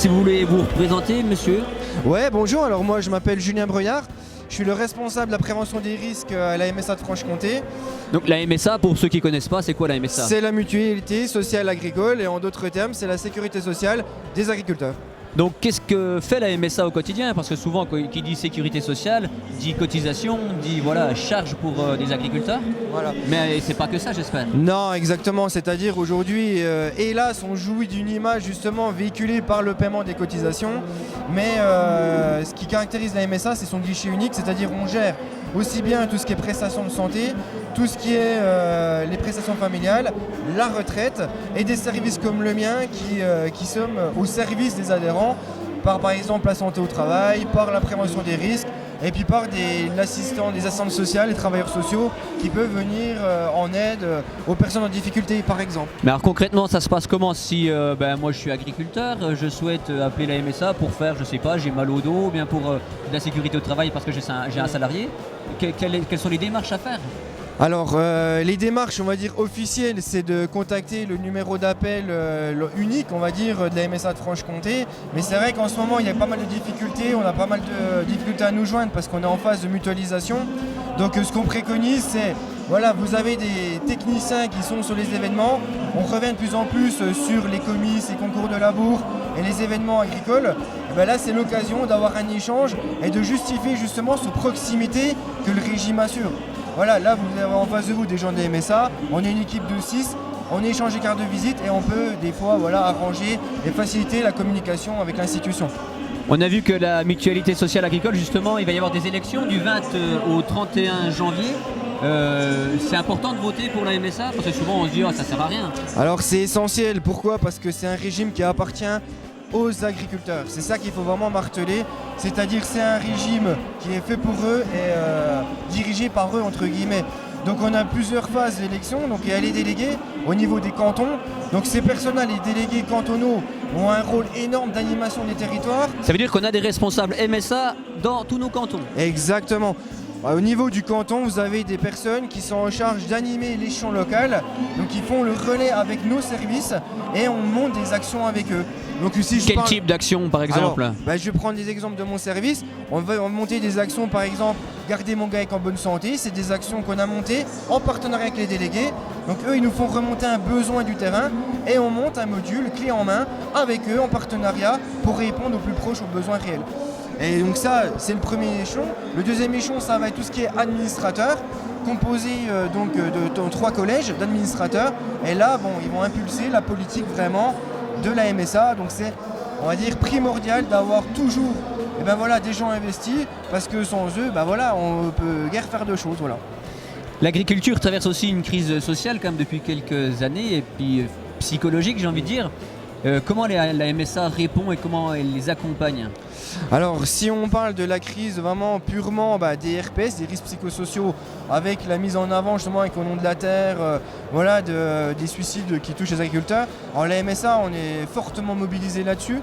si vous voulez vous représenter, monsieur. Ouais, bonjour, alors moi je m'appelle Julien Breuillard, je suis le responsable de la prévention des risques à la MSA de Franche-Comté. Donc la MSA, pour ceux qui ne connaissent pas, c'est quoi la MSA? C'est la mutualité sociale agricole et en d'autres termes, c'est la sécurité sociale des agriculteurs. Donc qu'est-ce que fait la MSA au quotidien? Parce que souvent, qui dit sécurité sociale, dit cotisation, dit voilà, charge pour des agriculteurs. Voilà. Mais c'est pas que ça, j'espère. Non, exactement, c'est-à-dire aujourd'hui, hélas, on jouit d'une image justement véhiculée par le paiement des cotisations, mais ce qui caractérise la MSA, c'est son guichet unique, c'est-à-dire on gère aussi bien tout ce qui est prestations de santé, tout ce qui est les prestations familiales, la retraite et des services comme le mien qui sommes au service des adhérents par exemple la santé au travail, par la prévention des risques et puis par des assistantes sociales et travailleurs sociaux qui peuvent venir en aide aux personnes en difficulté par exemple. Mais alors concrètement, ça se passe comment si moi je suis agriculteur, je souhaite appeler la MSA pour faire, je sais pas, j'ai mal au dos, ou bien pour de la sécurité au travail parce que j'ai un salarié. Quelles sont les démarches à faire? Alors, les démarches, on va dire, officielles, c'est de contacter le numéro d'appel unique, on va dire, de la MSA de Franche-Comté. Mais c'est vrai qu'en ce moment, il y a pas mal de difficultés. On a pas mal de difficultés à nous joindre parce qu'on est en phase de mutualisation. Donc, ce qu'on préconise, c'est, voilà, vous avez des techniciens qui sont sur les événements. On revient de plus en plus sur les comices, les concours de labour et les événements agricoles. Et bien là, c'est l'occasion d'avoir un échange et de justifier justement cette proximité que le régime assure. Voilà, là vous avez en face de vous des gens des MSA, on est une équipe de 6, on échange les cartes de visite et on peut des fois arranger et faciliter la communication avec l'institution. On a vu que la mutualité sociale agricole, justement, il va y avoir des élections du 20 au 31 janvier. C'est important de voter pour la MSA parce que souvent on se dit ça sert à rien. Alors c'est essentiel, pourquoi? Parce que c'est un régime qui appartient aux agriculteurs. C'est ça qu'il faut vraiment marteler, c'est-à-dire c'est un régime qui est fait pour eux et dirigé par eux entre guillemets. Donc on a plusieurs phases d'élection, donc il y a les délégués au niveau des cantons. Donc ces personnes-là, les délégués cantonaux, ont un rôle énorme d'animation des territoires. Ça veut dire qu'on a des responsables MSA dans tous nos cantons. Exactement. Au niveau du canton, vous avez des personnes qui sont en charge d'animer l'échelon local, donc ils font le relais avec nos services et on monte des actions avec eux. Donc, Quel type d'action par exemple? Alors, je vais prendre des exemples de mon service. On va monter des actions par exemple, garder mon GAEC en bonne santé, c'est des actions qu'on a montées en partenariat avec les délégués. Donc eux, ils nous font remonter un besoin du terrain et on monte un module clé en main avec eux en partenariat pour répondre au plus proche aux besoins réels. Et donc ça, c'est le premier échelon. Le deuxième échelon, ça va être tout ce qui est administrateur, composé de 3 collèges d'administrateurs. Et là, ils vont impulser la politique vraiment de la MSA. Donc c'est, on va dire, primordial d'avoir toujours des gens investis parce que sans eux, on peut guère faire de choses. Voilà. L'agriculture traverse aussi une crise sociale quand même depuis quelques années et puis psychologique, j'ai envie de dire. Comment la MSA répond et comment elle les accompagne? Alors si on parle de la crise vraiment purement des RPS, des risques psychosociaux, avec la mise en avant justement avec Au nom de la terre, des suicides qui touchent les agriculteurs, alors la MSA on est fortement mobilisé là-dessus.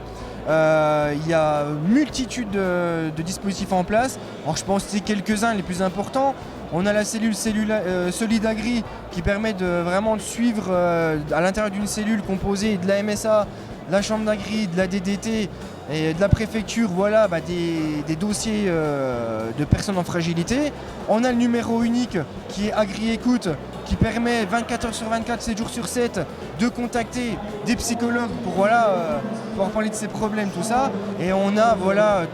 Il y a une multitude de dispositifs en place. Alors je pense que c'est quelques-uns les plus importants. On a la cellule Solidagri qui permet de vraiment de suivre à l'intérieur d'une cellule composée de la MSA, de la chambre d'agri, de la DDT et de la préfecture, des dossiers de personnes en fragilité. On a le numéro unique qui est Agri-Écoute qui permet 24 heures sur 24, 7 jours sur 7 de contacter des psychologues pour parler de ses problèmes, tout ça. Et on a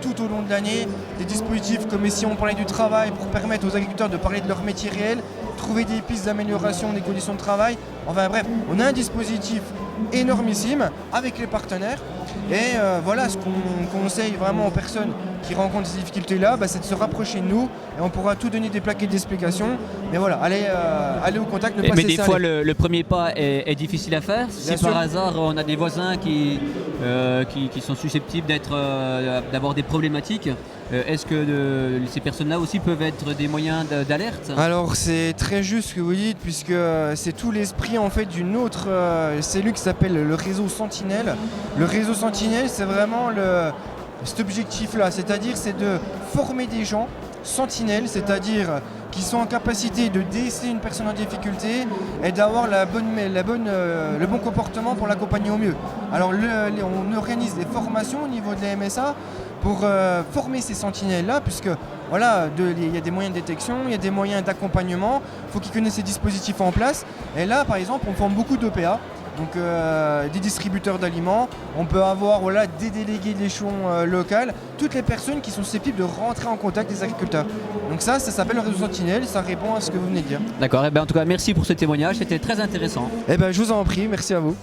tout au long de l'année des dispositifs comme ici on parlait du travail pour permettre aux agriculteurs de parler de leur métier réel, trouver des pistes d'amélioration des conditions de travail. Enfin bref, on a un dispositif énormissime avec les partenaires. Et ce qu'on conseille vraiment aux personnes qui rencontrent ces difficultés-là, c'est de se rapprocher de nous et on pourra tout donner des plaquettes d'explication. Mais voilà, allez au contact, ne pas Mais cesser des fois, le premier pas est difficile à faire. Si Bien sûr. par hasard on a des voisins qui sont susceptibles d'avoir des problématiques, est-ce que ces personnes-là aussi peuvent être des moyens d'alerte? Alors c'est très juste ce que vous dites puisque c'est tout l'esprit en fait d'une autre cellule qui s'appelle le réseau Sentinelle. Le réseau Sentinelle, c'est vraiment cet objectif-là, c'est-à-dire c'est de former des gens sentinelles, c'est-à-dire qui sont en capacité de déceler une personne en difficulté et d'avoir le bon comportement pour l'accompagner au mieux. Alors on organise des formations au niveau de la MSA pour former ces sentinelles-là, puisque voilà, il y a des moyens de détection, il y a des moyens d'accompagnement, il faut qu'ils connaissent ces dispositifs en place. Et là, par exemple, on forme beaucoup d'OPA, donc des distributeurs d'aliments. On peut avoir des délégués de l'échelon local, toutes les personnes qui sont susceptibles de rentrer en contact des agriculteurs. Donc ça s'appelle le réseau Sentinelle, ça répond à ce que vous venez de dire. D'accord, en tout cas merci pour ce témoignage, c'était très intéressant. Je vous en prie, merci à vous.